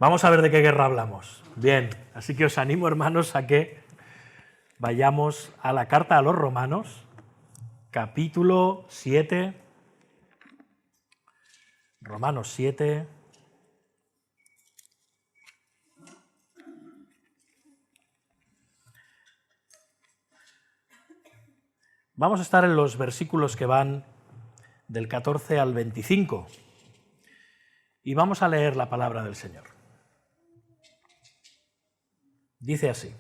Vamos a ver de qué guerra hablamos. Bien, así que os animo, hermanos, a que vayamos a la carta a los Romanos, capítulo 7. Romanos 7. Vamos a estar en los versículos que van del 14 al 25 y vamos a leer la palabra del Señor. Dice así: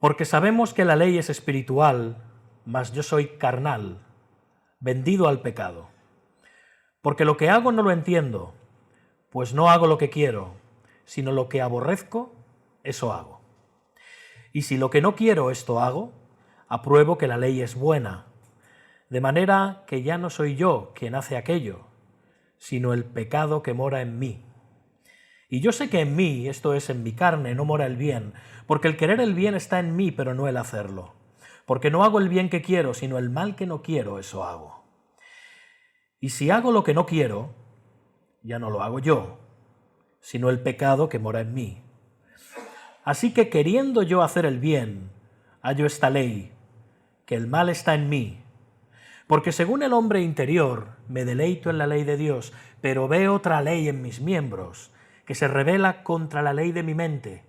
porque sabemos que la ley es espiritual, mas yo soy carnal, vendido al pecado. Porque lo que hago no lo entiendo, pues no hago lo que quiero, sino lo que aborrezco, eso hago. Y si lo que no quiero, esto hago, apruebo que la ley es buena, de manera que ya no soy yo quien hace aquello, sino el pecado que mora en mí. Y yo sé que en mí, esto es, en mi carne, no mora el bien, porque el querer el bien está en mí, pero no el hacerlo. Porque no hago el bien que quiero, sino el mal que no quiero, eso hago. Y si hago lo que no quiero, ya no lo hago yo, sino el pecado que mora en mí. Así que queriendo yo hacer el bien, hallo esta ley, que el mal está en mí. Porque según el hombre interior, me deleito en la ley de Dios, pero veo otra ley en mis miembros, que se rebela contra la ley de mi mente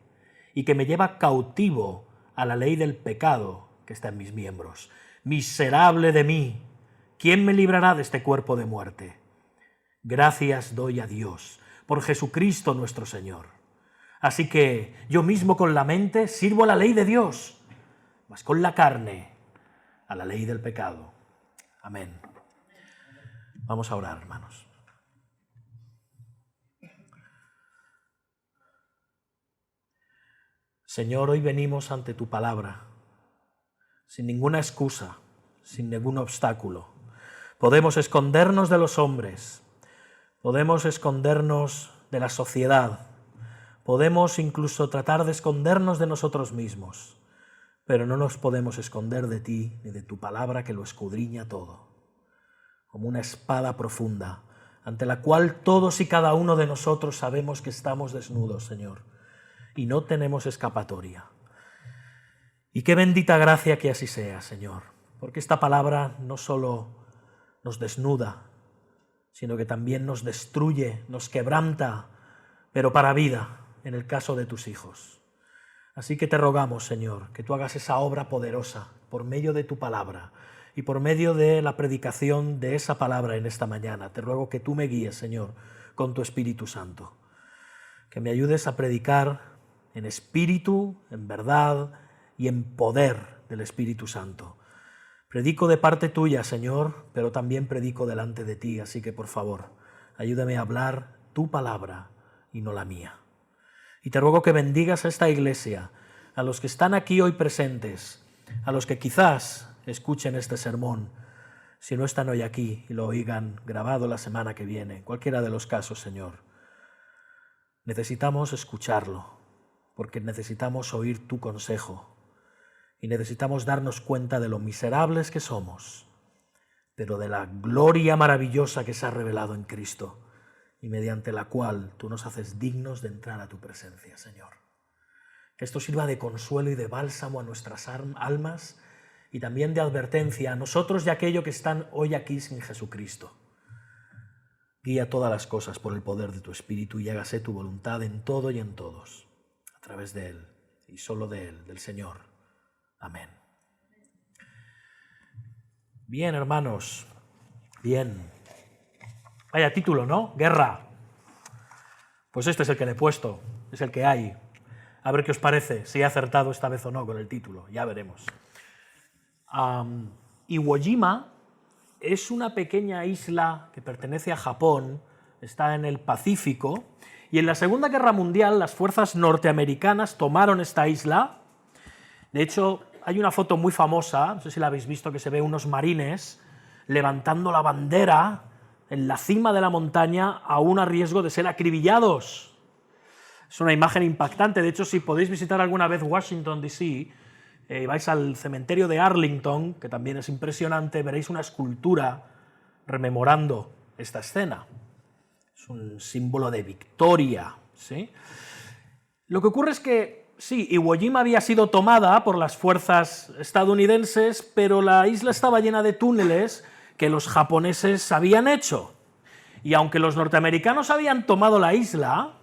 y que me lleva cautivo a la ley del pecado que está en mis miembros. Miserable de mí, ¿quién me librará de este cuerpo de muerte? Gracias doy a Dios por Jesucristo nuestro Señor. Así que yo mismo con la mente sirvo a la ley de Dios, mas con la carne a la ley del pecado. Amén. Vamos a orar, hermanos. Señor, hoy venimos ante tu palabra, sin ninguna excusa, sin ningún obstáculo. Podemos escondernos de los hombres, podemos escondernos de la sociedad, podemos incluso tratar de escondernos de nosotros mismos, pero no nos podemos esconder de ti ni de tu palabra que lo escudriña todo, como una espada profunda, ante la cual todos y cada uno de nosotros sabemos que estamos desnudos, Señor, y no tenemos escapatoria. Y qué bendita gracia que así sea, Señor, porque esta palabra no solo nos desnuda, sino que también nos destruye, nos quebranta, pero para vida, en el caso de tus hijos. Así que te rogamos, Señor, que tú hagas esa obra poderosa por medio de tu palabra y por medio de la predicación de esa palabra en esta mañana. Te ruego que tú me guíes, Señor, con tu Espíritu Santo, que me ayudes a predicar en espíritu, en verdad y en poder del Espíritu Santo. Predico de parte tuya, Señor, pero también predico delante de ti, así que por favor, ayúdame a hablar tu palabra y no la mía. Y te ruego que bendigas a esta iglesia, a los que están aquí hoy presentes, a los que quizás escuchen este sermón, si no están hoy aquí y lo oigan grabado la semana que viene, cualquiera de los casos, Señor. Necesitamos escucharlo, porque necesitamos oír tu consejo y necesitamos darnos cuenta de lo miserables que somos, pero de la gloria maravillosa que se ha revelado en Cristo y mediante la cual tú nos haces dignos de entrar a tu presencia, Señor. Que esto sirva de consuelo y de bálsamo a nuestras almas y también de advertencia a nosotros y a aquellos que están hoy aquí sin Jesucristo. Guía todas las cosas por el poder de tu Espíritu y hágase tu voluntad en todo y en todos, a través de Él y solo de Él, del Señor. Amén. Bien, hermanos, bien. Vaya título, ¿no? Guerra. Pues este es el que le he puesto, es el que hay. A ver qué os parece, si he acertado esta vez o no con el título, ya veremos. Iwo Jima es una pequeña isla que pertenece a Japón, está en el Pacífico, y en la Segunda Guerra Mundial las fuerzas norteamericanas tomaron esta isla. De hecho, hay una foto muy famosa, no sé si la habéis visto, que se ve unos marines levantando la bandera en la cima de la montaña, aún a riesgo de ser acribillados. Es una imagen impactante. De hecho, si podéis visitar alguna vez Washington, D.C., vais al cementerio de Arlington, que también es impresionante, veréis una escultura rememorando esta escena. Es es un símbolo de victoria, ¿sí? Lo que ocurre es que, sí, Iwo Jima había sido tomada por las fuerzas estadounidenses, pero la isla estaba llena de túneles que los japoneses habían hecho. Y aunque los norteamericanos habían tomado la isla,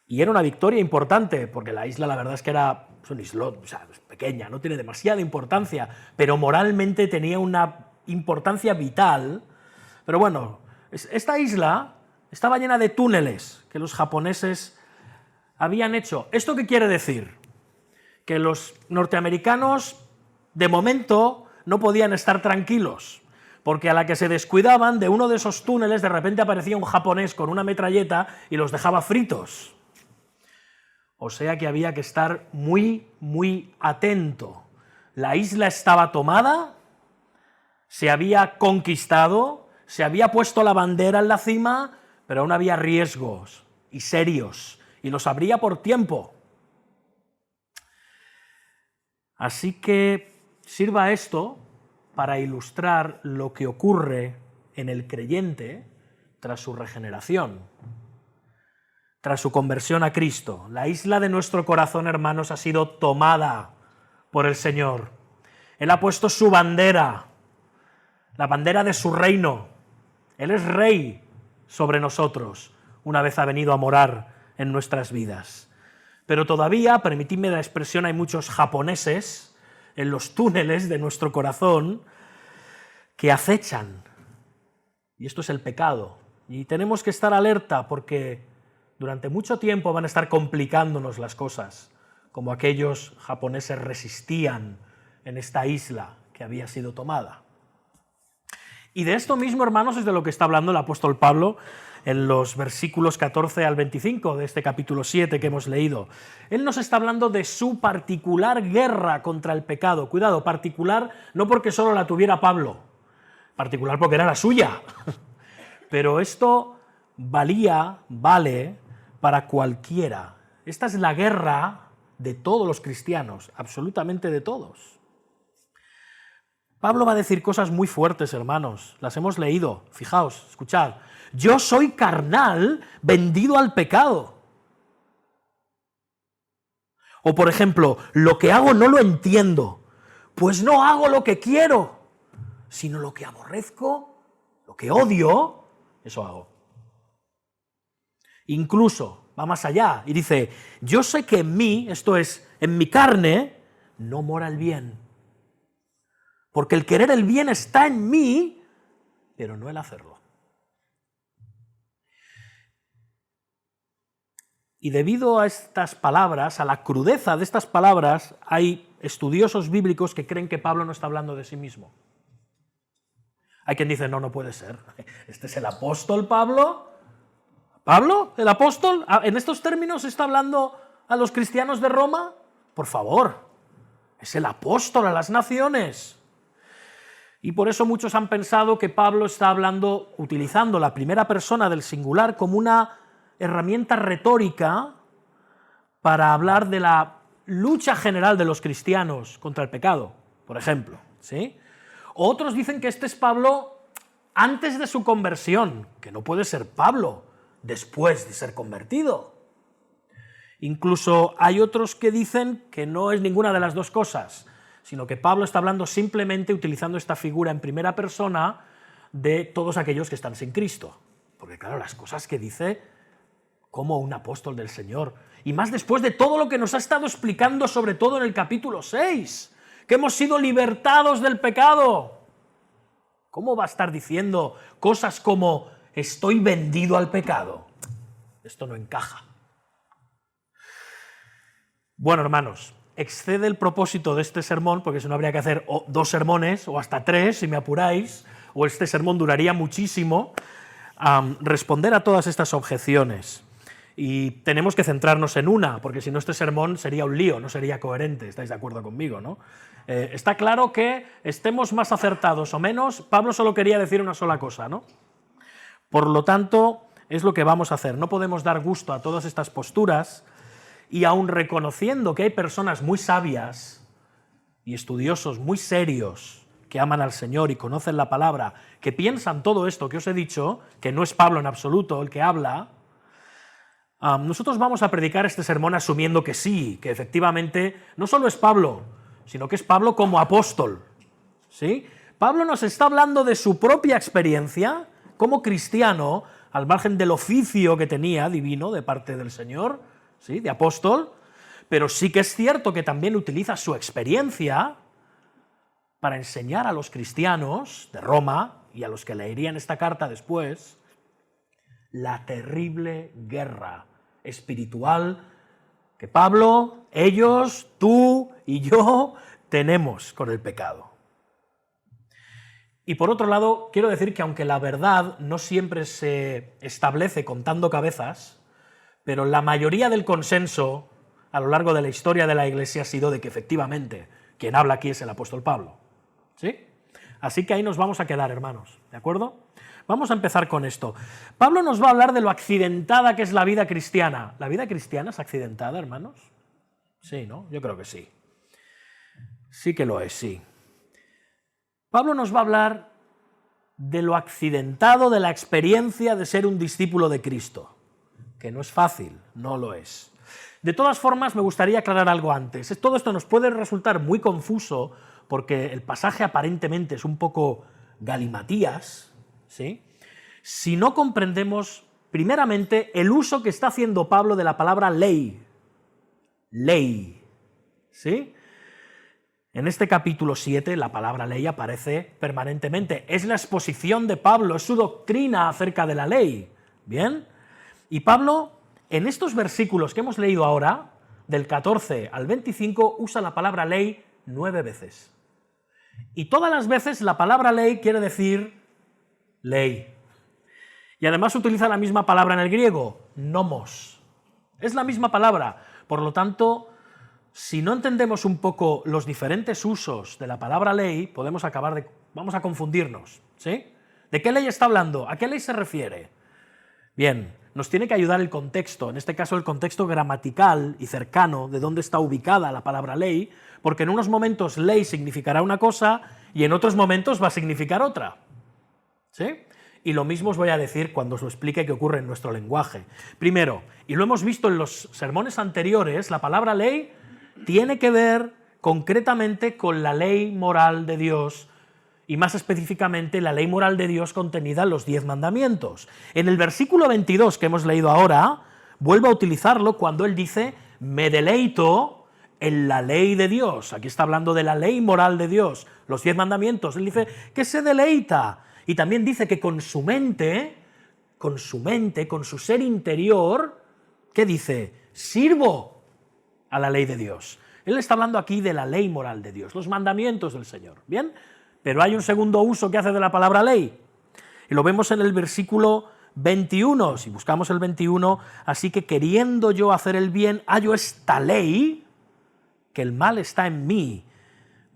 y era una victoria importante, porque la isla la verdad es que era un islot, o sea, es pequeña, no tiene demasiada importancia, pero moralmente tenía una importancia vital. Pero bueno, esta isla estaba llena de túneles que los japoneses habían hecho. ¿Esto qué quiere decir? Que los norteamericanos, de momento, no podían estar tranquilos, porque a la que se descuidaban, de uno de esos túneles de repente aparecía un japonés con una metralleta y los dejaba fritos. O sea que había que estar muy, muy atento. La isla estaba tomada, se había conquistado, se había puesto la bandera en la cima, pero aún había riesgos, y serios, y los habría por tiempo. Así que sirva esto para ilustrar lo que ocurre en el creyente tras su regeneración, tras su conversión a Cristo. La isla de nuestro corazón, hermanos, ha sido tomada por el Señor. Él ha puesto su bandera, la bandera de su reino. Él es rey sobre nosotros, una vez ha venido a morar en nuestras vidas. Pero todavía, permitidme la expresión, hay muchos japoneses en los túneles de nuestro corazón que acechan. Y esto es el pecado. Y tenemos que estar alerta porque durante mucho tiempo van a estar complicándonos las cosas, como aquellos japoneses resistían en esta isla que había sido tomada. Y de esto mismo, hermanos, es de lo que está hablando el apóstol Pablo en los versículos 14 al 25 de este capítulo 7 que hemos leído. Él nos está hablando de su particular guerra contra el pecado. Cuidado, particular no porque solo la tuviera Pablo, particular porque era la suya. Pero esto vale para cualquiera. Esta es la guerra de todos los cristianos, absolutamente de todos. Pablo va a decir cosas muy fuertes, hermanos, las hemos leído, fijaos, escuchad. Yo soy carnal, vendido al pecado. O por ejemplo, lo que hago no lo entiendo, pues no hago lo que quiero, sino lo que aborrezco, lo que odio, eso hago. Incluso va más allá y dice, yo sé que en mí, esto es, en mi carne, no mora el bien. Porque el querer el bien está en mí, pero no el hacerlo. Y debido a estas palabras, a la crudeza de estas palabras, hay estudiosos bíblicos que creen que Pablo no está hablando de sí mismo. Hay quien dice, no puede ser. Este es el apóstol Pablo. ¿Pablo, el apóstol? ¿En estos términos está hablando a los cristianos de Roma? Por favor, es el apóstol a las naciones. Y por eso muchos han pensado que Pablo está hablando, utilizando la primera persona del singular como una herramienta retórica para hablar de la lucha general de los cristianos contra el pecado, por ejemplo, ¿sí? Otros dicen que este es Pablo antes de su conversión, que no puede ser Pablo después de ser convertido. Incluso hay otros que dicen que no es ninguna de las dos cosas, sino que Pablo está hablando simplemente utilizando esta figura en primera persona de todos aquellos que están sin Cristo. Porque claro, las cosas que dice como un apóstol del Señor, y más después de todo lo que nos ha estado explicando, sobre todo en el capítulo 6, que hemos sido libertados del pecado. ¿Cómo va a estar diciendo cosas como estoy vendido al pecado? Esto no encaja. Bueno, hermanos, excede el propósito de este sermón, porque si no habría que hacer 2 sermones, o hasta 3, si me apuráis, o este sermón duraría muchísimo, responder a todas estas objeciones. Y tenemos que centrarnos en una, porque si no este sermón sería un lío, no sería coherente, ¿estáis de acuerdo conmigo, no? Está claro que estemos más acertados o menos, Pablo solo quería decir una sola cosa, ¿no? Por lo tanto, es lo que vamos a hacer. No podemos dar gusto a todas estas posturas, y aun reconociendo que hay personas muy sabias y estudiosos muy serios que aman al Señor y conocen la palabra, que piensan todo esto que os he dicho, que no es Pablo en absoluto el que habla, nosotros vamos a predicar este sermón asumiendo que sí, que efectivamente no solo es Pablo, sino que es Pablo como apóstol, ¿sí? Pablo nos está hablando de su propia experiencia como cristiano, al margen del oficio que tenía divino de parte del Señor, ¿sí?, de apóstol, pero sí que es cierto que también utiliza su experiencia para enseñar a los cristianos de Roma y a los que leerían esta carta después la terrible guerra espiritual que Pablo, ellos, tú y yo tenemos con el pecado. Y por otro lado, quiero decir que aunque la verdad no siempre se establece contando cabezas, pero la mayoría del consenso a lo largo de la historia de la Iglesia ha sido de que efectivamente quien habla aquí es el apóstol Pablo, ¿sí? Así que ahí nos vamos a quedar, hermanos, ¿de acuerdo? Vamos a empezar con esto. Pablo nos va a hablar de lo accidentada que es la vida cristiana. ¿La vida cristiana es accidentada, hermanos? Sí, ¿no? Yo creo que sí. Sí que lo es, sí. Pablo nos va a hablar de lo accidentado de la experiencia de ser un discípulo de Cristo, que no es fácil, no lo es. De todas formas, me gustaría aclarar algo antes. Todo esto nos puede resultar muy confuso porque el pasaje aparentemente es un poco galimatías, ¿sí?, si no comprendemos primeramente el uso que está haciendo Pablo de la palabra ley. Ley, ¿sí? En este capítulo 7 la palabra ley aparece permanentemente. Es la exposición de Pablo, es su doctrina acerca de la ley. ¿Bien? Y Pablo, en estos versículos que hemos leído ahora, del 14 al 25, usa la palabra ley 9 veces. Y todas las veces la palabra ley quiere decir ley. Y además utiliza la misma palabra en el griego, nomos. Es la misma palabra. Por lo tanto, si no entendemos un poco los diferentes usos de la palabra ley, vamos a confundirnos, ¿sí? ¿De qué ley está hablando? ¿A qué ley se refiere? Bien, nos tiene que ayudar el contexto, en este caso el contexto gramatical y cercano de dónde está ubicada la palabra ley, porque en unos momentos ley significará una cosa y en otros momentos va a significar otra, ¿sí? Y lo mismo os voy a decir cuando os lo explique qué ocurre en nuestro lenguaje. Primero, y lo hemos visto en los sermones anteriores, la palabra ley tiene que ver concretamente con la ley moral de Dios y más específicamente la ley moral de Dios contenida en los 10 mandamientos. En el versículo 22 que hemos leído ahora, vuelve a utilizarlo cuando él dice, me deleito en la ley de Dios. Aquí está hablando de la ley moral de Dios, los 10 mandamientos. Él dice que se deleita y también dice que con su mente, con su ser interior, ¿qué dice? Sirvo a la ley de Dios. Él está hablando aquí de la ley moral de Dios, los mandamientos del Señor, ¿bien? Pero hay un segundo uso que hace de la palabra ley, y lo vemos en el versículo 21, si buscamos el 21, así que queriendo yo hacer el bien, hallo esta ley, que el mal está en mí.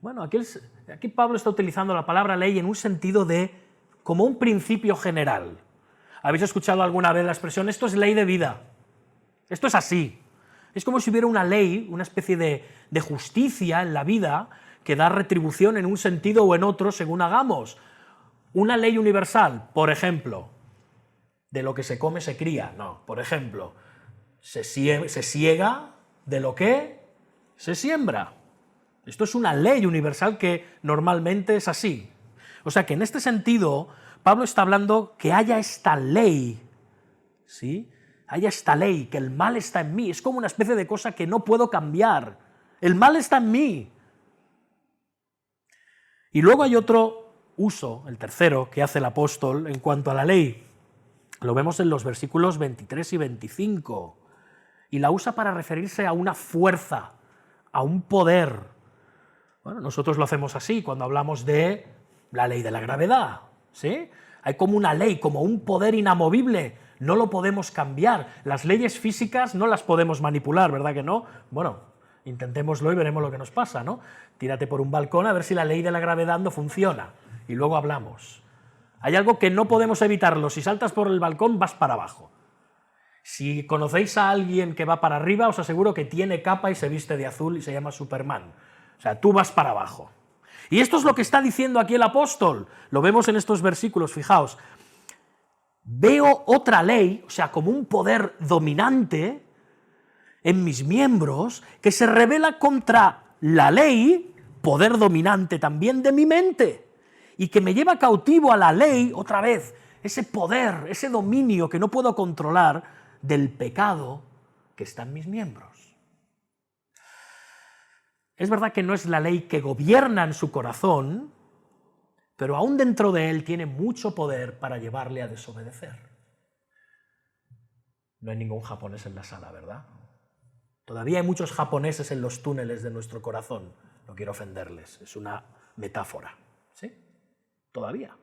Bueno, aquí Pablo está utilizando la palabra ley en un sentido de, como un principio general. ¿Habéis escuchado alguna vez la expresión, esto es ley de vida? Esto es así. Es como si hubiera una ley, una especie de justicia en la vida que da retribución en un sentido o en otro según hagamos. Una ley universal, por ejemplo, de lo que se come se cría. No, por ejemplo, se siega de lo que se siembra. Esto es una ley universal que normalmente es así. O sea que en este sentido, Pablo está hablando que haya esta ley, ¿sí? Haya esta ley, que el mal está en mí. Es como una especie de cosa que no puedo cambiar. El mal está en mí. Y luego hay otro uso, el tercero, que hace el apóstol en cuanto a la ley. Lo vemos en los versículos 23 y 25. Y la usa para referirse a una fuerza, a un poder. Bueno, nosotros lo hacemos así cuando hablamos de la ley de la gravedad, ¿sí? Hay como una ley, como un poder inamovible. No lo podemos cambiar. Las leyes físicas no las podemos manipular, ¿verdad que no? Bueno, intentémoslo y veremos lo que nos pasa, ¿no? Tírate por un balcón a ver si la ley de la gravedad no funciona y luego hablamos. Hay algo que no podemos evitarlo. Si saltas por el balcón vas para abajo. Si conocéis a alguien que va para arriba, os aseguro que tiene capa y se viste de azul y se llama Superman. O sea, tú vas para abajo. Y esto es lo que está diciendo aquí el apóstol. Lo vemos en estos versículos, fijaos. Veo otra ley, o sea, como un poder dominante en mis miembros, que se rebela contra la ley, poder dominante también de mi mente, y que me lleva cautivo a la ley, otra vez, ese poder, ese dominio que no puedo controlar del pecado que está en mis miembros. Es verdad que no es la ley que gobierna en su corazón, pero aún dentro de él tiene mucho poder para llevarle a desobedecer. No hay ningún japonés en la sala, ¿verdad? Todavía hay muchos japoneses en los túneles de nuestro corazón. No quiero ofenderles, es una metáfora, ¿sí? Todavía.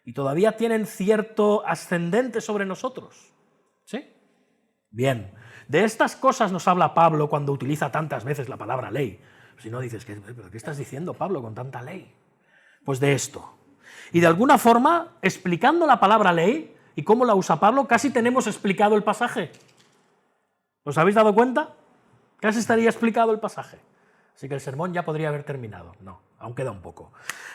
Y todavía tienen cierto ascendente sobre nosotros, ¿sí? Bien, de estas cosas nos habla Pablo cuando utiliza tantas veces la palabra ley. Si no dices, ¿pero qué estás diciendo, Pablo, con tanta ley? Pues de esto. Y de alguna forma, explicando la palabra ley y cómo la usa Pablo, casi tenemos explicado el pasaje. ¿Os habéis dado cuenta? Casi estaría explicado el pasaje. Así que el sermón ya podría haber terminado. No, aún queda un poco.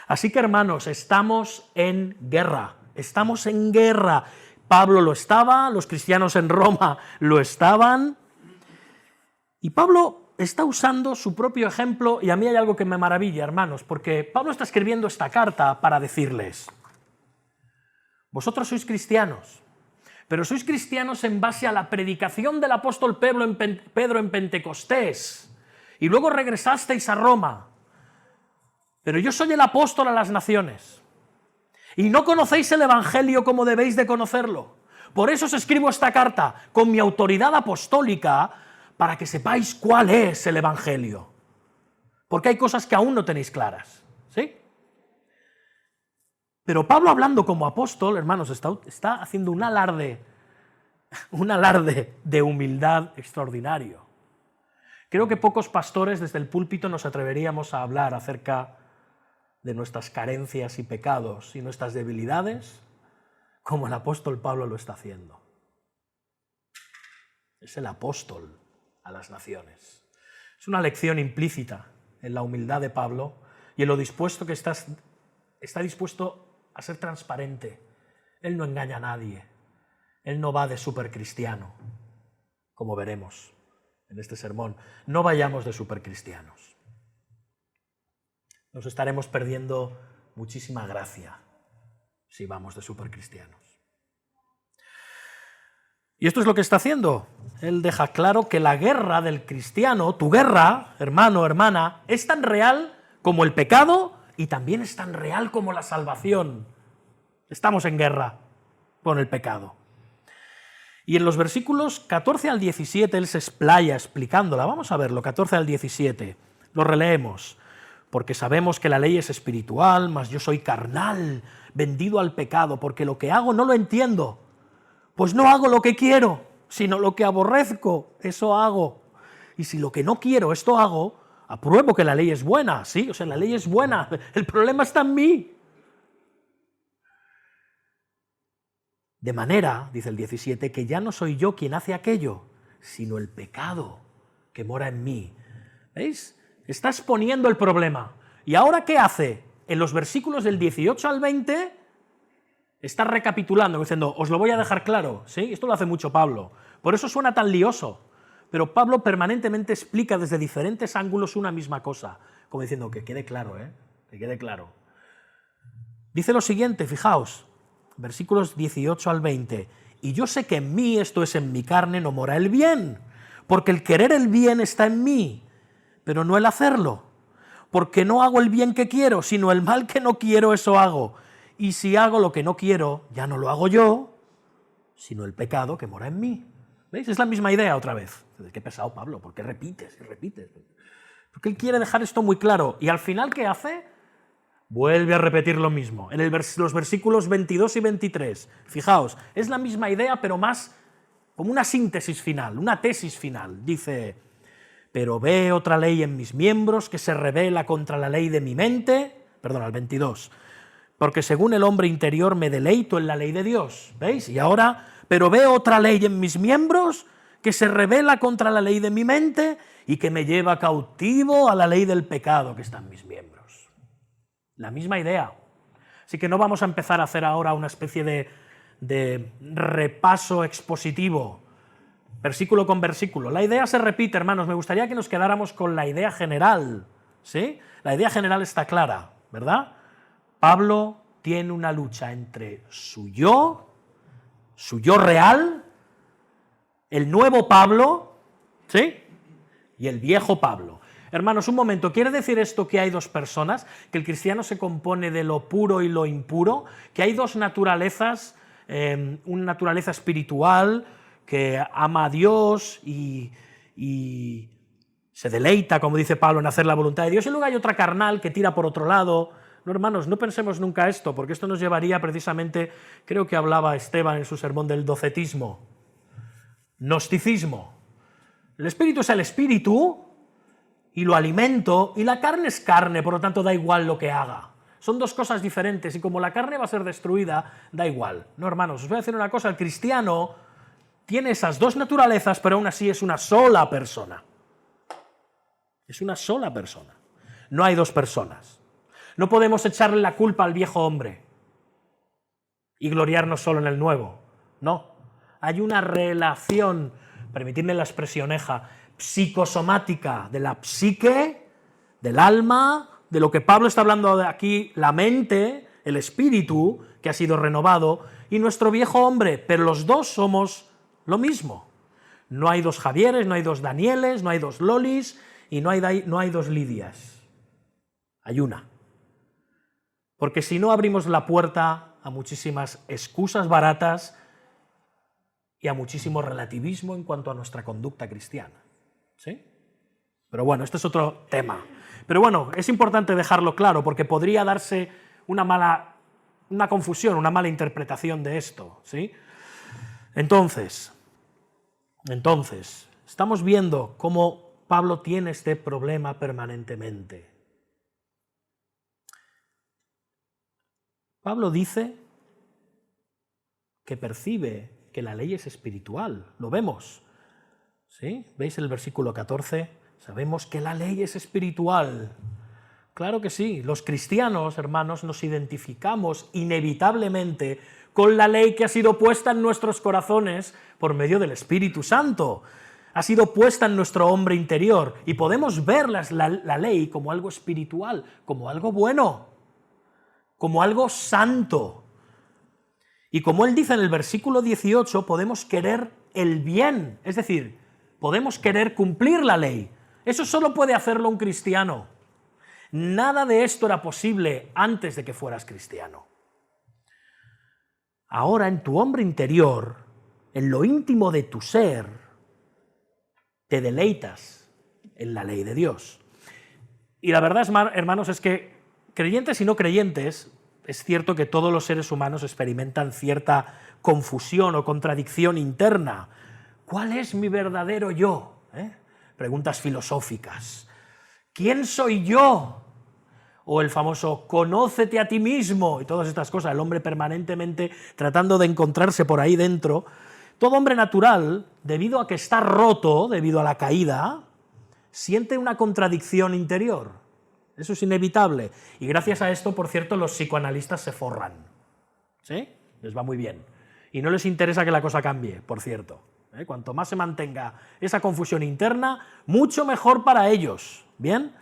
Así que, hermanos, estamos en guerra. Estamos en guerra. Pablo lo estaba, los cristianos en Roma lo estaban. Y Pablo está usando su propio ejemplo, y a mí hay algo que me maravilla, hermanos, porque Pablo está escribiendo esta carta para decirles: vosotros sois cristianos, pero sois cristianos en base a la predicación del apóstol Pedro en Pentecostés, y luego regresasteis a Roma, pero yo soy el apóstol a las naciones, y no conocéis el evangelio como debéis de conocerlo. Por eso os escribo esta carta con mi autoridad apostólica, para que sepáis cuál es el evangelio, porque hay cosas que aún no tenéis claras, ¿sí? Pero Pablo, hablando como apóstol, hermanos, está haciendo un alarde de humildad extraordinario. Creo que pocos pastores desde el púlpito nos atreveríamos a hablar acerca de nuestras carencias y pecados y nuestras debilidades como el apóstol Pablo lo está haciendo. Es el apóstol a las naciones. Es una lección implícita en la humildad de Pablo y en lo dispuesto que está dispuesto a ser transparente. Él no engaña a nadie. Él no va de supercristiano, como veremos en este sermón. No vayamos de supercristianos. Nos estaremos perdiendo muchísima gracia si vamos de supercristianos. Y esto es lo que está haciendo. Él deja claro que la guerra del cristiano, tu guerra, hermano, hermana, es tan real como el pecado y también es tan real como la salvación. Estamos en guerra con el pecado. Y en los versículos 14 al 17 él se explaya explicándola. Vamos a verlo, 14 al 17. Lo releemos. Porque sabemos que la ley es espiritual, mas yo soy carnal, vendido al pecado, porque lo que hago no lo entiendo. Pues no hago lo que quiero, sino lo que aborrezco, eso hago. Y si lo que no quiero, esto hago, apruebo que la ley es buena, sí, o sea, la ley es buena, el problema está en mí. De manera, dice el 17, que ya no soy yo quien hace aquello, sino el pecado que mora en mí. ¿Veis? Está exponiendo el problema. ¿Y ahora qué hace? En los versículos del 18 al 20... está recapitulando, diciendo, os lo voy a dejar claro, ¿sí? Esto lo hace mucho Pablo. Por eso suena tan lioso. Pero Pablo permanentemente explica desde diferentes ángulos una misma cosa, como diciendo, que quede claro, que quede claro. Dice lo siguiente, fijaos, versículos 18 al 20, y yo sé que en mí, esto es en mi carne, no mora el bien, porque el querer el bien está en mí, pero no el hacerlo, porque no hago el bien que quiero, sino el mal que no quiero, eso hago. Y si hago lo que no quiero, ya no lo hago yo, sino el pecado que mora en mí. ¿Veis? Es la misma idea otra vez. Qué pesado, Pablo, ¿por qué repites y repites? Porque él quiere dejar esto muy claro. Y al final, ¿qué hace? Vuelve a repetir lo mismo. En los versículos 22 y 23. Fijaos, es la misma idea, pero más como una síntesis final, una tesis final. Dice, pero ve otra ley en mis miembros que se rebela contra la ley de mi mente. Perdón, al 22. Porque según el hombre interior me deleito en la ley de Dios. ¿Veis? Y ahora, pero veo otra ley en mis miembros que se rebela contra la ley de mi mente y que me lleva cautivo a la ley del pecado que está en mis miembros. La misma idea. Así que no vamos a empezar a hacer ahora una especie de repaso expositivo, versículo con versículo. La idea se repite, hermanos, me gustaría que nos quedáramos con la idea general, ¿sí? La idea general está clara, ¿verdad? Pablo tiene una lucha entre su yo real, el nuevo Pablo, ¿sí? Y el viejo Pablo. Hermanos, un momento, ¿quiere decir esto que hay dos personas? ¿Que el cristiano se compone de lo puro y lo impuro? ¿Que hay dos naturalezas? Una naturaleza espiritual que ama a Dios y se deleita, como dice Pablo, en hacer la voluntad de Dios, y luego hay otra carnal que tira por otro lado. No, hermanos, no pensemos nunca esto, porque esto nos llevaría precisamente, creo que hablaba Esteban en su sermón del docetismo, gnosticismo. El espíritu es el espíritu, y lo alimento, y la carne es carne, por lo tanto da igual lo que haga. Son dos cosas diferentes, y como la carne va a ser destruida, da igual. No, hermanos, os voy a decir una cosa, el cristiano tiene esas dos naturalezas, pero aún así es una sola persona. Es una sola persona. No hay dos personas. No podemos echarle la culpa al viejo hombre y gloriarnos solo en el nuevo. No. Hay una relación, permitidme la expresioneja, psicosomática de la psique, del alma, de lo que Pablo está hablando de aquí, la mente, el espíritu, que ha sido renovado, y nuestro viejo hombre, pero los dos somos lo mismo. No hay dos Javieres, no hay dos Danieles, no hay dos Lolis, y no hay dos Lidias. Hay una. Porque si no abrimos la puerta a muchísimas excusas baratas y a muchísimo relativismo en cuanto a nuestra conducta cristiana. ¿Sí? Pero bueno, este es otro tema. Pero bueno, es importante dejarlo claro porque podría darse una confusión, una mala interpretación de esto. ¿Sí? Entonces, estamos viendo cómo Pablo tiene este problema permanentemente. Pablo dice que percibe que la ley es espiritual, lo vemos. ¿Sí? ¿Veis el versículo 14? Sabemos que la ley es espiritual. Claro que sí, los cristianos, hermanos, nos identificamos inevitablemente con la ley que ha sido puesta en nuestros corazones por medio del Espíritu Santo. Ha sido puesta en nuestro hombre interior y podemos ver la ley como algo espiritual, como algo bueno, como algo santo. Y como él dice en el versículo 18, podemos querer el bien, es decir, podemos querer cumplir la ley. Eso solo puede hacerlo un cristiano. Nada de esto era posible antes de que fueras cristiano. Ahora, en tu hombre interior, en lo íntimo de tu ser, te deleitas en la ley de Dios. Y la verdad, hermanos, es que creyentes y no creyentes, es cierto que todos los seres humanos experimentan cierta confusión o contradicción interna. ¿Cuál es mi verdadero yo? Preguntas filosóficas. ¿Quién soy yo? O el famoso conócete a ti mismo y todas estas cosas, el hombre permanentemente tratando de encontrarse por ahí dentro. Todo hombre natural, debido a que está roto, debido a la caída, siente una contradicción interior. Eso es inevitable. Y gracias a esto, por cierto, los psicoanalistas se forran. ¿Sí? Les va muy bien. Y no les interesa que la cosa cambie, por cierto. Cuanto más se mantenga esa confusión interna, mucho mejor para ellos. ¿Bien?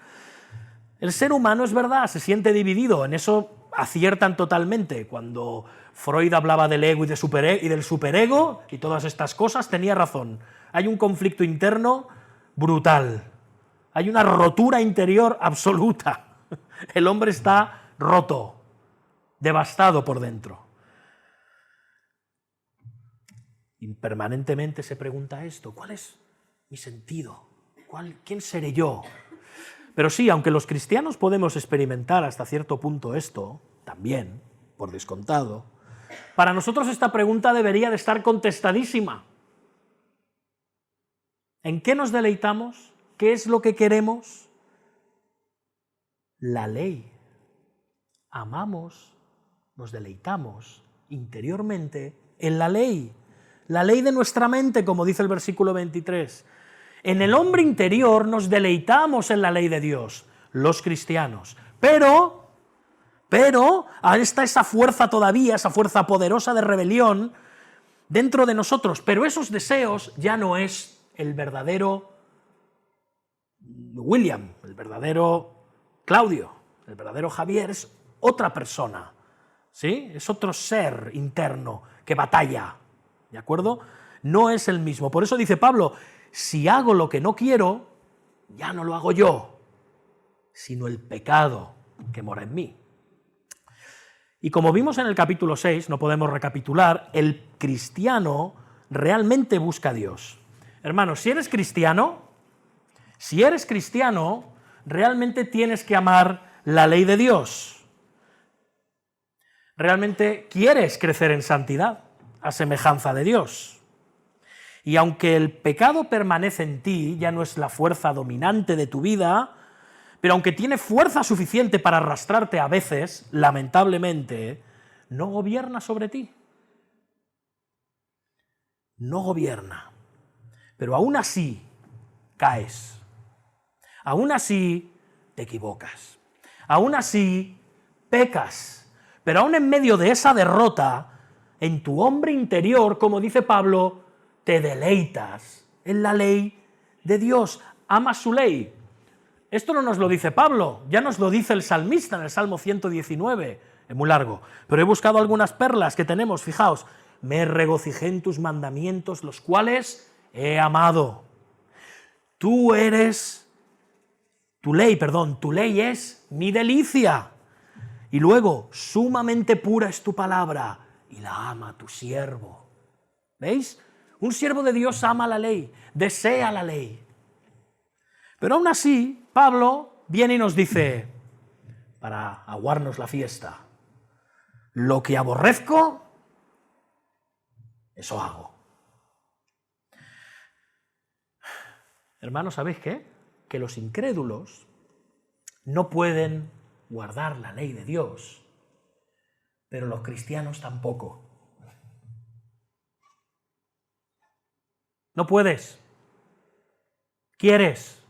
El ser humano, es verdad, se siente dividido, en eso aciertan totalmente. Cuando Freud hablaba del ego y del superego y todas estas cosas, tenía razón. Hay un conflicto interno brutal. Hay una rotura interior absoluta. El hombre está roto, devastado por dentro. Y permanentemente se pregunta esto, ¿cuál es mi sentido? ¿Quién seré yo? Pero sí, aunque los cristianos podemos experimentar hasta cierto punto esto, también, por descontado, para nosotros esta pregunta debería de estar contestadísima. ¿En qué nos deleitamos? ¿Qué es lo que queremos? La ley. Amamos, nos deleitamos interiormente en la ley de nuestra mente, como dice el versículo 23. En el hombre interior nos deleitamos en la ley de Dios, los cristianos, pero pero ahí está esa fuerza todavía, esa fuerza poderosa de rebelión dentro de nosotros, pero esos deseos ya no es el verdadero William, el verdadero Claudio, el verdadero Javier, es otra persona, ¿sí? Es otro ser interno que batalla, ¿de acuerdo? No es el mismo. Por eso dice Pablo, si hago lo que no quiero, ya no lo hago yo, sino el pecado que mora en mí. Y como vimos en el capítulo 6, no podemos recapitular, el cristiano realmente busca a Dios. Hermanos, si eres cristiano, realmente tienes que amar la ley de Dios. Realmente quieres crecer en santidad, a semejanza de Dios. Y aunque el pecado permanece en ti, ya no es la fuerza dominante de tu vida, pero aunque tiene fuerza suficiente para arrastrarte a veces, lamentablemente, no gobierna sobre ti. No gobierna. Pero aún así caes. Aún así te equivocas. Aún así pecas. Pero aún en medio de esa derrota, en tu hombre interior, como dice Pablo, te deleitas en la ley de Dios. Amas su ley. Esto no nos lo dice Pablo, ya nos lo dice el salmista en el Salmo 119, es muy largo, pero he buscado algunas perlas que tenemos, fijaos, me regocijé en tus mandamientos, los cuales he amado. Tu ley es mi delicia. Y luego, sumamente pura es tu palabra, y la ama tu siervo. ¿Veis? Un siervo de Dios ama la ley, desea la ley. Pero aún así, Pablo viene y nos dice, para aguarnos la fiesta, lo que aborrezco, eso hago. Hermanos, ¿sabéis qué? Que los incrédulos no pueden guardar la ley de Dios, pero los cristianos tampoco. No puedes. Quieres,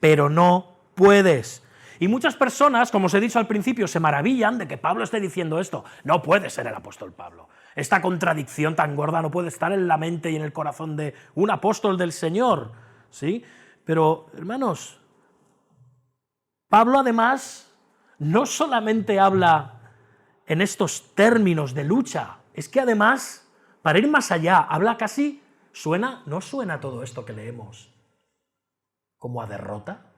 pero no puedes. Y muchas personas, como os he dicho al principio, se maravillan de que Pablo esté diciendo esto. No puede ser el apóstol Pablo. Esta contradicción tan gorda no puede estar en la mente y en el corazón de un apóstol del Señor, ¿sí? Pero, hermanos, Pablo además no solamente habla en estos términos de lucha, es que además, para ir más allá, habla casi, ¿no suena todo esto que leemos como a derrota?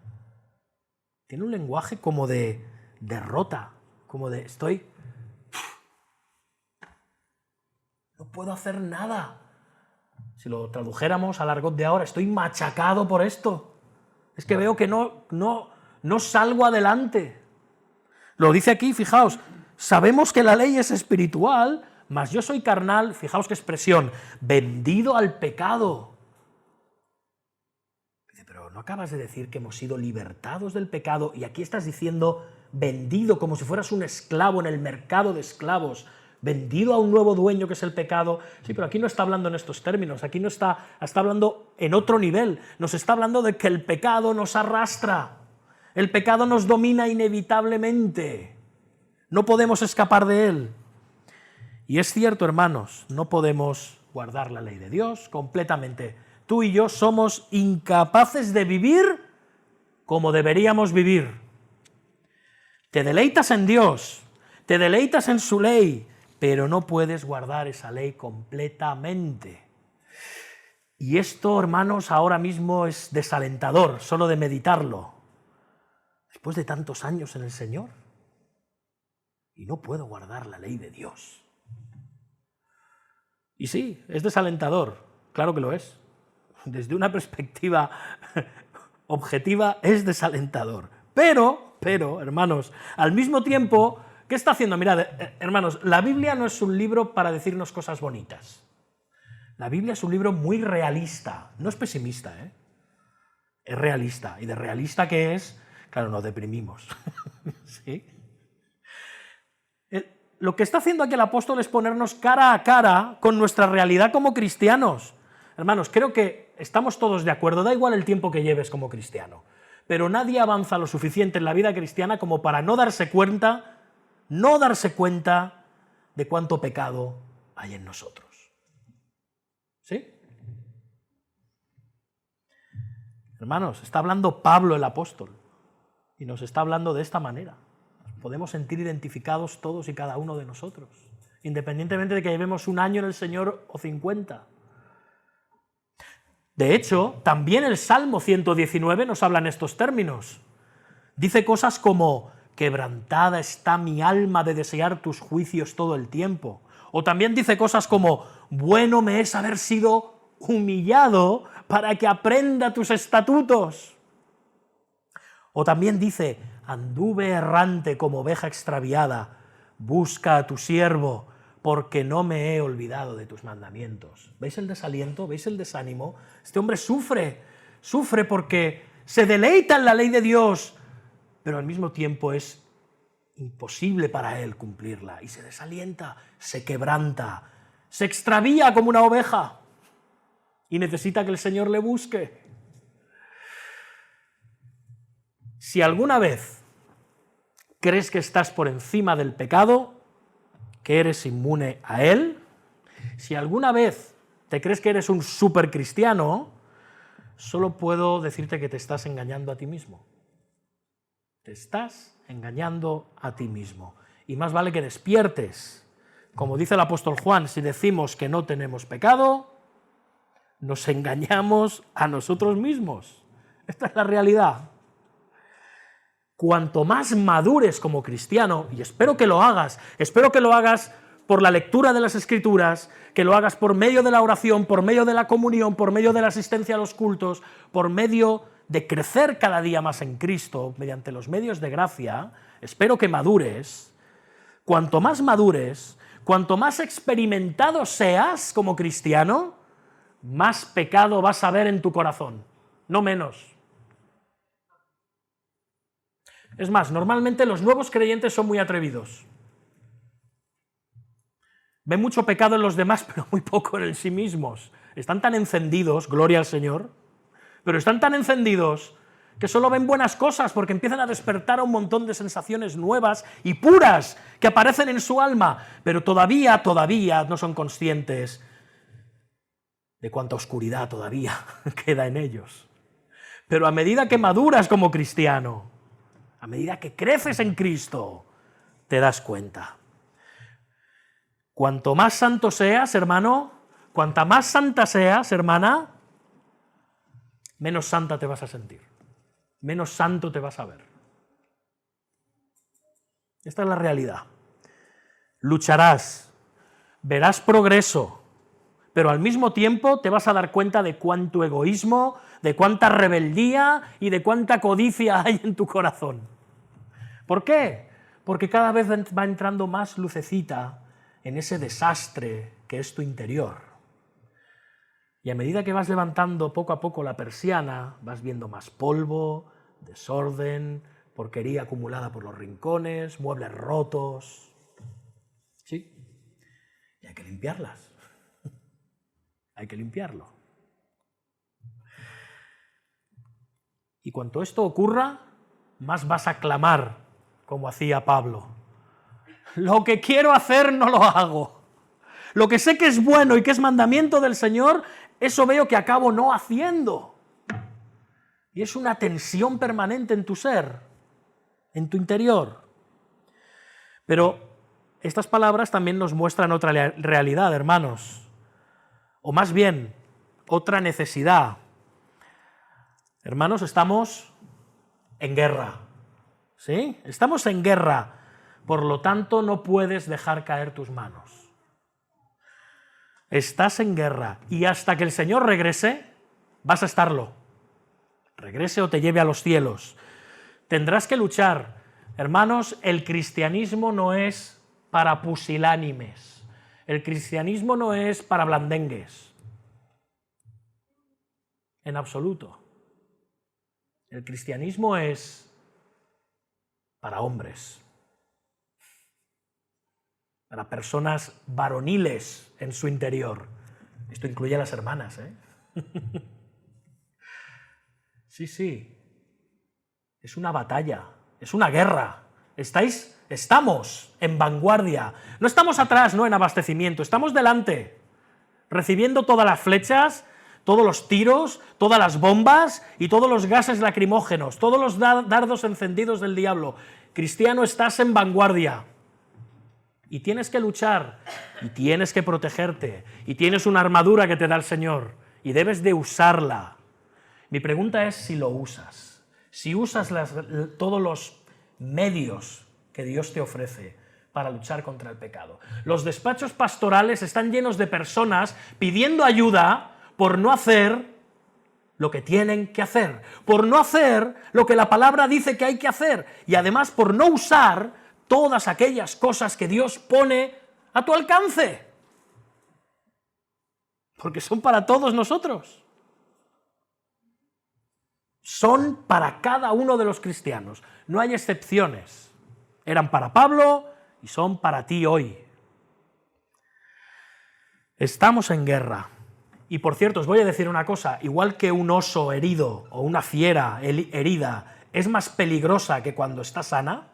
Tiene un lenguaje como de derrota, como de no puedo hacer nada. Si lo tradujéramos al argot de ahora, estoy machacado por esto. Es que veo que no salgo adelante. Lo dice aquí, fijaos, sabemos que la ley es espiritual, mas yo soy carnal, fijaos qué expresión, vendido al pecado. Pero ¿no acabas de decir que hemos sido libertados del pecado y aquí estás diciendo vendido como si fueras un esclavo en el mercado de esclavos, vendido a un nuevo dueño que es el pecado? Sí, pero aquí no está hablando en estos términos, aquí no está hablando en otro nivel, nos está hablando de que el pecado nos arrastra, el pecado nos domina inevitablemente, no podemos escapar de él. Y es cierto, hermanos, no podemos guardar la ley de Dios completamente. Tú y yo somos incapaces de vivir como deberíamos vivir. Te deleitas en Dios, te deleitas en su ley, pero no puedes guardar esa ley completamente. Y esto, hermanos, ahora mismo es desalentador, solo de meditarlo. Después de tantos años en el Señor, y no puedo guardar la ley de Dios. Y sí, es desalentador, claro que lo es. Desde una perspectiva objetiva es desalentador. Pero, hermanos, al mismo tiempo, ¿qué está haciendo? Mirad, hermanos, la Biblia no es un libro para decirnos cosas bonitas. La Biblia es un libro muy realista, no es pesimista, ¿eh? Es realista. ¿Y de realista qué es? Claro, nos deprimimos. ¿Sí? Lo que está haciendo aquí el apóstol es ponernos cara a cara con nuestra realidad como cristianos. Hermanos, creo que estamos todos de acuerdo, da igual el tiempo que lleves como cristiano, pero nadie avanza lo suficiente en la vida cristiana como para no darse cuenta no darse cuenta de cuánto pecado hay en nosotros. ¿Sí? Hermanos, está hablando Pablo el apóstol y nos está hablando de esta manera. Nos podemos sentir identificados todos y cada uno de nosotros, independientemente de que llevemos un año en el Señor o 50. De hecho, también el Salmo 119 nos habla en estos términos. Dice cosas como: quebrantada está mi alma de desear tus juicios todo el tiempo. O también dice cosas como: bueno me es haber sido humillado para que aprenda tus estatutos. O también dice: anduve errante como oveja extraviada, busca a tu siervo, porque no me he olvidado de tus mandamientos. ¿Veis el desaliento? ¿Veis el desánimo? Este hombre sufre porque se deleita en la ley de Dios, pero al mismo tiempo es imposible para él cumplirla, y se desalienta, se quebranta, se extravía como una oveja, y necesita que el Señor le busque. Si alguna vez crees que estás por encima del pecado, que eres inmune a él, si alguna vez te crees que eres un supercristiano, solo puedo decirte que te estás engañando a ti mismo. Te estás engañando a ti mismo. Y más vale que despiertes. Como dice el apóstol Juan, si decimos que no tenemos pecado, nos engañamos a nosotros mismos. Esta es la realidad. Cuanto más madures como cristiano, y espero que lo hagas por la lectura de las Escrituras, que lo hagas por medio de la oración, por medio de la comunión, por medio de la asistencia a los cultos, por medio de crecer cada día más en Cristo, mediante los medios de gracia, espero que madures. Cuanto más madures, cuanto más experimentado seas como cristiano, más pecado vas a ver en tu corazón, no menos. Es más, normalmente los nuevos creyentes son muy atrevidos. Ven mucho pecado en los demás, pero muy poco en sí mismos. Están tan encendidos, gloria al Señor, pero están tan encendidos que solo ven buenas cosas porque empiezan a despertar un montón de sensaciones nuevas y puras que aparecen en su alma, pero todavía no son conscientes de cuánta oscuridad todavía queda en ellos. Pero a medida que maduras como cristiano, a medida que creces en Cristo, te das cuenta. Cuanto más santo seas, hermano, cuanta más santa seas, hermana, menos santa te vas a sentir, menos santo te vas a ver. Esta es la realidad. Lucharás, verás progreso, pero al mismo tiempo te vas a dar cuenta de cuánto egoísmo, de cuánta rebeldía y de cuánta codicia hay en tu corazón. ¿Por qué? Porque cada vez va entrando más lucecita en ese desastre que es tu interior. Y a medida que vas levantando poco a poco la persiana, vas viendo más polvo, desorden, porquería acumulada por los rincones, muebles rotos. ¿Sí? Y hay que limpiarlas. Hay que limpiarlo. Y cuanto esto ocurra, más vas a clamar, como hacía Pablo. Lo que quiero hacer no lo hago. Lo que sé que es bueno y que es mandamiento del Señor, eso veo que acabo no haciendo. Y es una tensión permanente en tu ser, en tu interior. Pero estas palabras también nos muestran otra realidad, hermanos. O más bien, otra necesidad. Hermanos, estamos en guerra. ¿Sí? Estamos en guerra. Por lo tanto, no puedes dejar caer tus manos. Estás en guerra y hasta que el Señor regrese, vas a estarlo. Regrese o te lleve a los cielos. Tendrás que luchar. Hermanos, el cristianismo no es para pusilánimes. El cristianismo no es para blandengues. En absoluto. El cristianismo es para hombres. Para personas varoniles en su interior. Esto incluye a las hermanas, ¿eh? Sí. Es una batalla, es una guerra, Estamos en vanguardia. No estamos atrás, no en abastecimiento, estamos delante, recibiendo todas las flechas, todos los tiros, todas las bombas y todos los gases lacrimógenos, todos los dardos encendidos del diablo. Cristiano, estás en vanguardia. Y tienes que luchar, y tienes que protegerte, y tienes una armadura que te da el Señor, y debes de usarla. Mi pregunta es si lo usas, si usas todos los medios que Dios te ofrece para luchar contra el pecado. Los despachos pastorales están llenos de personas pidiendo ayuda por no hacer lo que tienen que hacer, por no hacer lo que la palabra dice que hay que hacer, y además por no usar todas aquellas cosas que Dios pone a tu alcance, porque son para todos nosotros. Son para cada uno de los cristianos, no hay excepciones. Eran para Pablo y son para ti hoy. Estamos en guerra. Y por cierto, os voy a decir una cosa, igual que un oso herido o una fiera herida es más peligrosa que cuando está sana,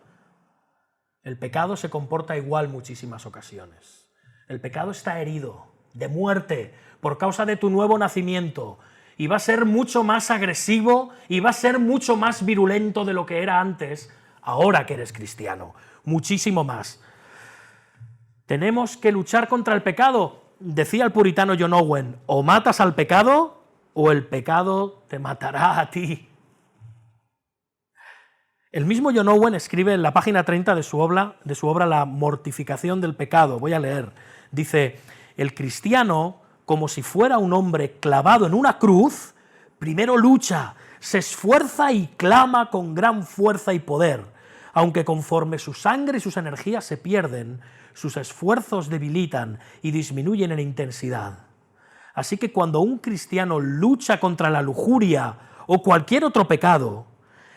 el pecado se comporta igual muchísimas ocasiones. El pecado está herido, de muerte, por causa de tu nuevo nacimiento, y va a ser mucho más agresivo y va a ser mucho más virulento de lo que era antes, ahora que eres cristiano, muchísimo más. Tenemos que luchar contra el pecado. Decía el puritano John Owen, o matas al pecado o el pecado te matará a ti. El mismo John Owen escribe en la página 30 de su obra La mortificación del pecado. Voy a leer. Dice, el cristiano, como si fuera un hombre clavado en una cruz, primero lucha, se esfuerza y clama con gran fuerza y poder, aunque conforme su sangre y sus energías se pierden, sus esfuerzos debilitan y disminuyen en intensidad. Así que cuando un cristiano lucha contra la lujuria o cualquier otro pecado,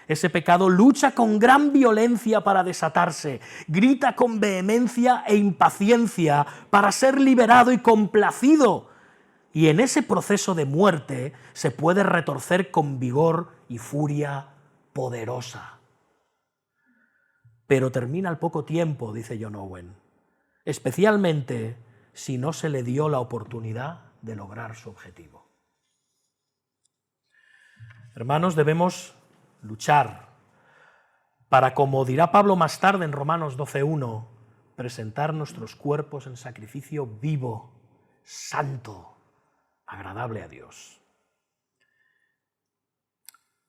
ese pecado lucha con gran violencia para desatarse, grita con vehemencia e impaciencia para ser liberado y complacido. Y en ese proceso de muerte se puede retorcer con vigor y furia poderosa. Pero termina al poco tiempo, dice John Owen, especialmente si no se le dio la oportunidad de lograr su objetivo. Hermanos, debemos luchar para, como dirá Pablo más tarde en Romanos 12:1, presentar nuestros cuerpos en sacrificio vivo, santo, agradable a Dios.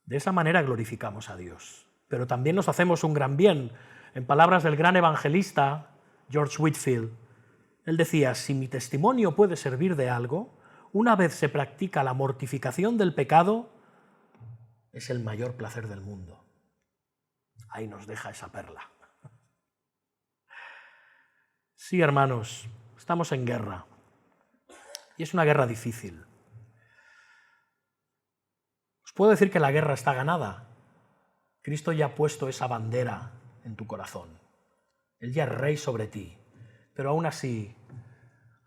De esa manera glorificamos a Dios, pero también nos hacemos un gran bien. En palabras del gran evangelista George Whitefield, él decía, si mi testimonio puede servir de algo, una vez se practica la mortificación del pecado, es el mayor placer del mundo. Ahí nos deja esa perla. Sí, hermanos, estamos en guerra. Y es una guerra difícil. Os puedo decir que la guerra está ganada. Cristo ya ha puesto esa bandera en tu corazón. Él ya es rey sobre ti. Pero aún así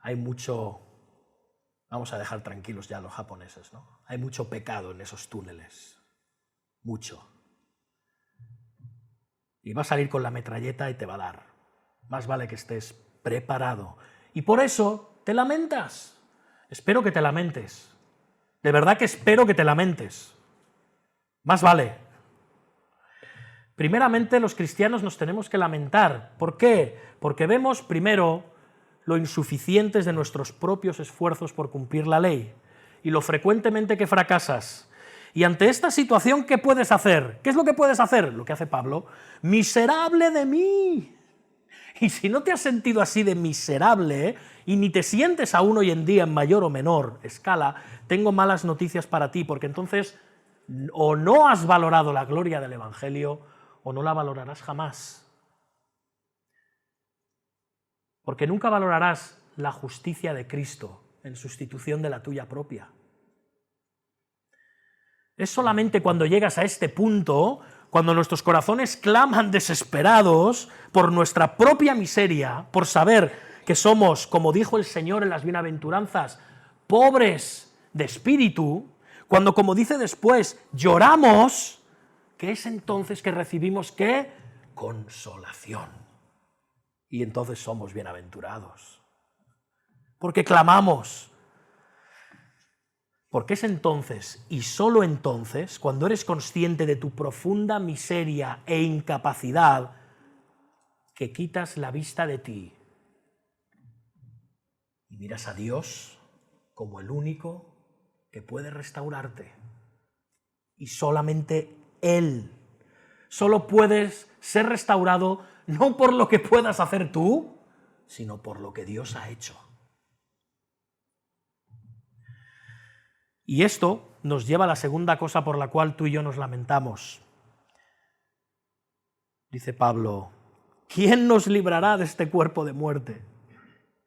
hay mucho... Vamos a dejar tranquilos ya a los japoneses, ¿no? Hay mucho pecado en esos túneles. Mucho. Y va a salir con la metralleta y te va a dar. Más vale que estés preparado. Y por eso te lamentas. Espero que te lamentes. De verdad que espero que te lamentes. Más vale. Primeramente, los cristianos nos tenemos que lamentar. ¿Por qué? Porque vemos primero lo insuficientes de nuestros propios esfuerzos por cumplir la ley y lo frecuentemente que fracasas. Y ante esta situación, ¿qué puedes hacer? ¿Qué es lo que puedes hacer? Lo que hace Pablo. ¡Miserable de mí! Y si no te has sentido así de miserable, y ni te sientes aún hoy en día en mayor o menor escala, tengo malas noticias para ti, porque entonces o no has valorado la gloria del Evangelio o no la valorarás jamás. Porque nunca valorarás la justicia de Cristo en sustitución de la tuya propia. Es solamente cuando llegas a este punto, cuando nuestros corazones claman desesperados por nuestra propia miseria, por saber que somos, como dijo el Señor en las bienaventuranzas, pobres de espíritu, cuando, como dice después, lloramos, que es entonces que recibimos, ¿qué? consolación. Y entonces somos bienaventurados. Porque clamamos. Porque es entonces, y solo entonces, cuando eres consciente de tu profunda miseria e incapacidad, que quitas la vista de ti y miras a Dios como el único que puede restaurarte. Y solamente Él. Solo puedes ser restaurado no por lo que puedas hacer tú, sino por lo que Dios ha hecho. Y esto nos lleva a la segunda cosa por la cual tú y yo nos lamentamos. Dice Pablo, ¿quién nos librará de este cuerpo de muerte?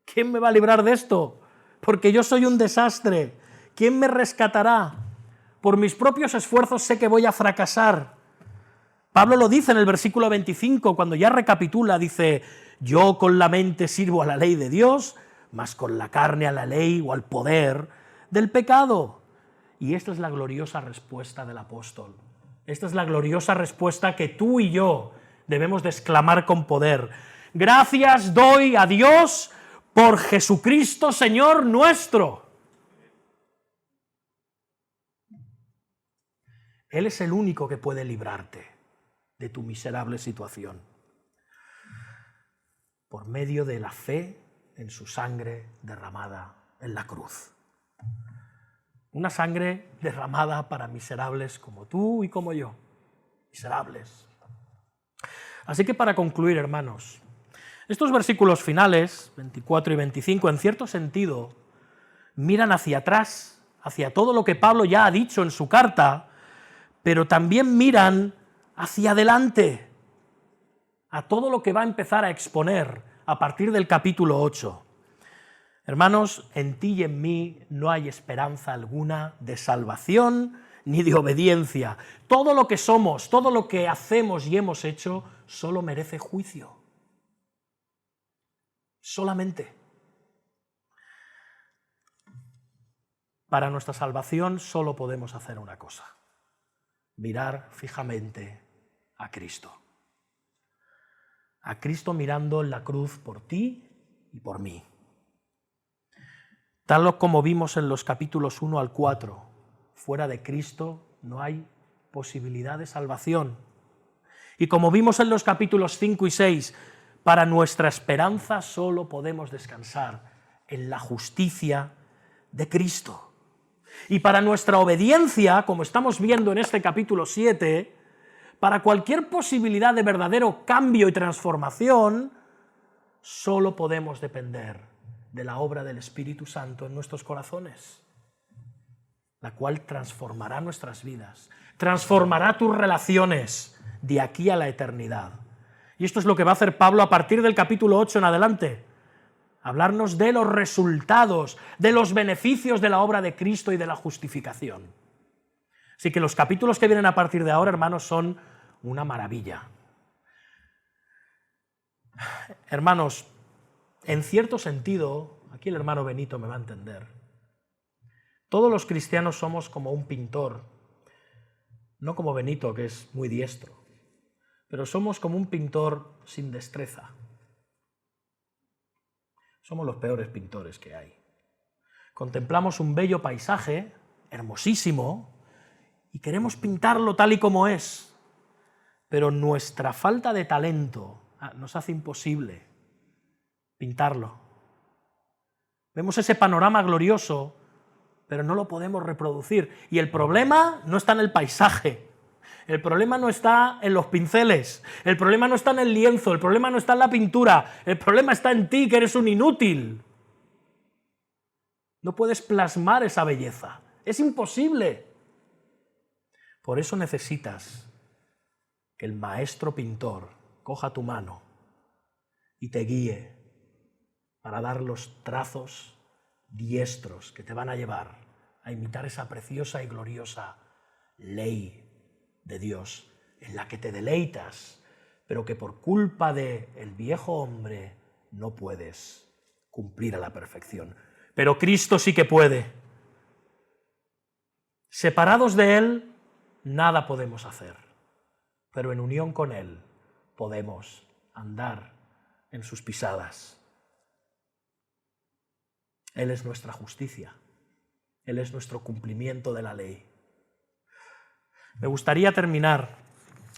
¿Quién me va a librar de esto? Porque yo soy un desastre. ¿Quién me rescatará? Por mis propios esfuerzos sé que voy a fracasar. Pablo lo dice en el versículo 25, cuando ya recapitula, dice, yo con la mente sirvo a la ley de Dios, mas con la carne a la ley o al poder del pecado. Y esta es la gloriosa respuesta del apóstol. Esta es la gloriosa respuesta que tú y yo debemos de exclamar con poder. Gracias doy a Dios por Jesucristo, Señor nuestro. Él es el único que puede librarte de tu miserable situación. Por medio de la fe en su sangre derramada en la cruz. Una sangre derramada para miserables como tú y como yo. Miserables. Así que para concluir, hermanos, estos versículos finales, 24 y 25, en cierto sentido, miran hacia atrás, hacia todo lo que Pablo ya ha dicho en su carta, pero también miran hacia adelante, a todo lo que va a empezar a exponer a partir del capítulo 8. Hermanos, en ti y en mí no hay esperanza alguna de salvación ni de obediencia. Todo lo que somos, todo lo que hacemos y hemos hecho, solo merece juicio. Solamente. Para nuestra salvación solo podemos hacer una cosa: mirar fijamente a Cristo. A Cristo mirando en la cruz por ti y por mí. Tal como vimos en los capítulos 1 al 4, fuera de Cristo no hay posibilidad de salvación. Y como vimos en los capítulos 5 y 6, para nuestra esperanza solo podemos descansar en la justicia de Cristo. Y para nuestra obediencia, como estamos viendo en este capítulo 7, para cualquier posibilidad de verdadero cambio y transformación, solo podemos depender de la obra del Espíritu Santo en nuestros corazones, la cual transformará nuestras vidas, transformará tus relaciones de aquí a la eternidad. Y esto es lo que va a hacer Pablo a partir del capítulo 8 en adelante, hablarnos de los resultados, de los beneficios de la obra de Cristo y de la justificación. Así que los capítulos que vienen a partir de ahora, hermanos, son una maravilla. Hermanos, en cierto sentido, aquí el hermano Benito me va a entender, todos los cristianos somos como un pintor, no como Benito, que es muy diestro, pero somos como un pintor sin destreza. Somos los peores pintores que hay. Contemplamos un bello paisaje, hermosísimo, y queremos pintarlo tal y como es, pero nuestra falta de talento nos hace imposible pintarlo. Vemos ese panorama glorioso, pero no lo podemos reproducir. Y el problema no está en el paisaje, el problema no está en los pinceles, el problema no está en el lienzo, el problema no está en la pintura, el problema está en ti, que eres un inútil. No puedes plasmar esa belleza, es imposible. Por eso necesitas que el maestro pintor coja tu mano y te guíe para dar los trazos diestros que te van a llevar a imitar esa preciosa y gloriosa ley de Dios, en la que te deleitas, pero que por culpa del viejo hombre no puedes cumplir a la perfección. Pero Cristo sí que puede. Separados de Él, nada podemos hacer, pero en unión con Él podemos andar en sus pisadas. Él es nuestra justicia. Él es nuestro cumplimiento de la ley. Me gustaría terminar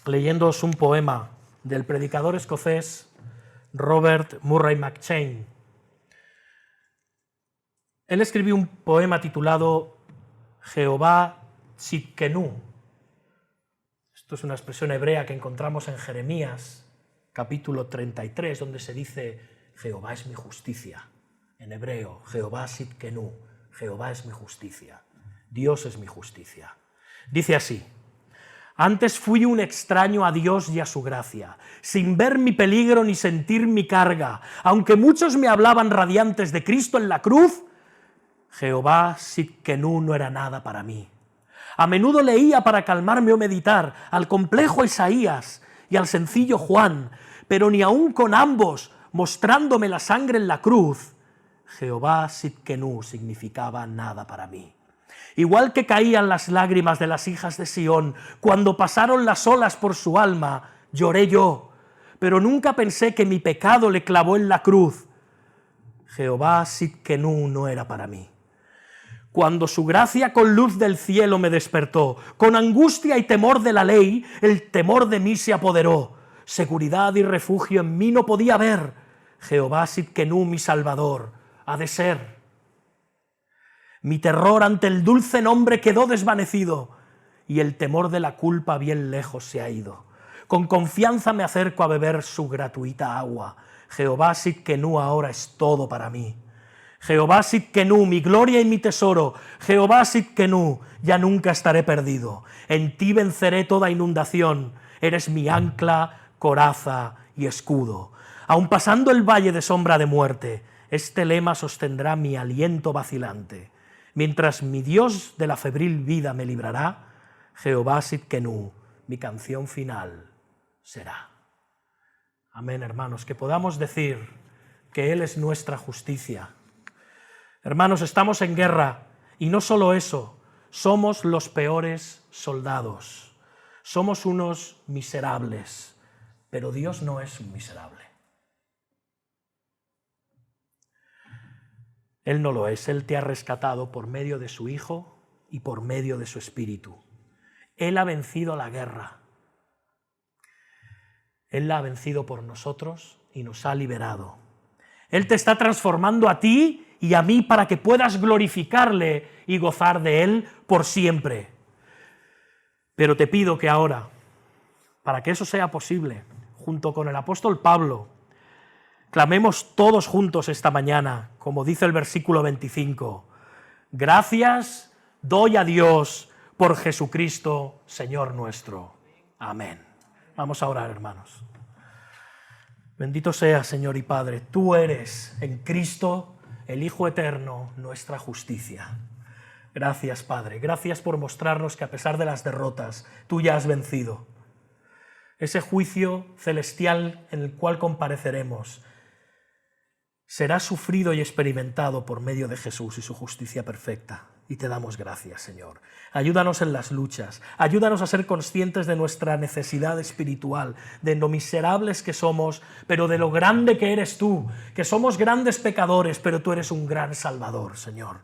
leyéndoos un poema del predicador escocés Robert Murray McCheyne. Él escribió un poema titulado Jehová Tzidkenu. Esto es una expresión hebrea que encontramos en Jeremías, capítulo 33, donde se dice Jehová es mi justicia. En hebreo, Jehová Tzidkenu, Jehová es mi justicia. Dios es mi justicia. Dice así: antes fui un extraño a Dios y a su gracia, sin ver mi peligro ni sentir mi carga. Aunque muchos me hablaban radiantes de Cristo en la cruz, Jehová Tzidkenu no era nada para mí. A menudo leía para calmarme o meditar al complejo Isaías y al sencillo Juan, pero ni aun con ambos, mostrándome la sangre en la cruz, Jehová Tzidkenu significaba nada para mí. Igual que caían las lágrimas de las hijas de Sión cuando pasaron las olas por su alma, lloré yo, pero nunca pensé que mi pecado le clavó en la cruz. Jehová Tzidkenu no era para mí. Cuando su gracia con luz del cielo me despertó, con angustia y temor de la ley, el temor de mí se apoderó. Seguridad y refugio en mí no podía haber. Jehová Tzidkenu, mi Salvador, ha de ser. Mi terror ante el dulce nombre quedó desvanecido y el temor de la culpa bien lejos se ha ido. Con confianza me acerco a beber su gratuita agua. Jehová Tzidkenu ahora es todo para mí. Jehová Tzidkenu, mi gloria y mi tesoro. Jehová Tzidkenu, ya nunca estaré perdido. En ti venceré toda inundación. Eres mi ancla, coraza y escudo. Aun pasando el valle de sombra de muerte, este lema sostendrá mi aliento vacilante. Mientras mi Dios de la febril vida me librará, Jehová Tzidkenu, mi canción final será. Amén, hermanos, que podamos decir que Él es nuestra justicia. Hermanos, estamos en guerra y no solo eso, somos los peores soldados. Somos unos miserables, pero Dios no es un miserable. Él no lo es, Él te ha rescatado por medio de su Hijo y por medio de su Espíritu. Él ha vencido la guerra. Él la ha vencido por nosotros y nos ha liberado. Él te está transformando a ti y a mí para que puedas glorificarle y gozar de Él por siempre. Pero te pido que ahora, para que eso sea posible, junto con el apóstol Pablo, clamemos todos juntos esta mañana, como dice el versículo 25. Gracias doy a Dios por Jesucristo, Señor nuestro. Amén. Vamos a orar, hermanos. Bendito sea, Señor y Padre, tú eres en Cristo, el Hijo eterno, nuestra justicia. Gracias, Padre. Gracias por mostrarnos que a pesar de las derrotas, tú ya has vencido. Ese juicio celestial en el cual compareceremos será sufrido y experimentado por medio de Jesús y su justicia perfecta. Y te damos gracias, Señor. Ayúdanos en las luchas, ayúdanos a ser conscientes de nuestra necesidad espiritual, de lo miserables que somos, pero de lo grande que eres tú, que somos grandes pecadores, pero tú eres un gran Salvador, Señor.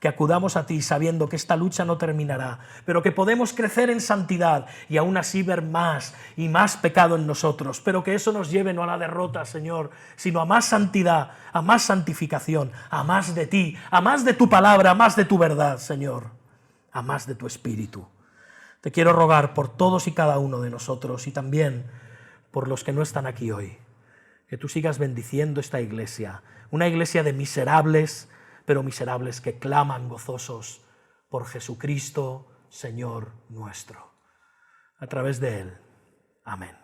Que acudamos a ti sabiendo que esta lucha no terminará, pero que podemos crecer en santidad y aún así ver más y más pecado en nosotros, pero que eso nos lleve no a la derrota, Señor, sino a más santidad, a más santificación, a más de ti, a más de tu palabra, a más de tu verdad, Señor, a más de tu Espíritu. Te quiero rogar por todos y cada uno de nosotros y también por los que no están aquí hoy, que tú sigas bendiciendo esta iglesia, una iglesia de miserables, pero miserables que claman gozosos por Jesucristo, Señor nuestro. A través de Él. Amén.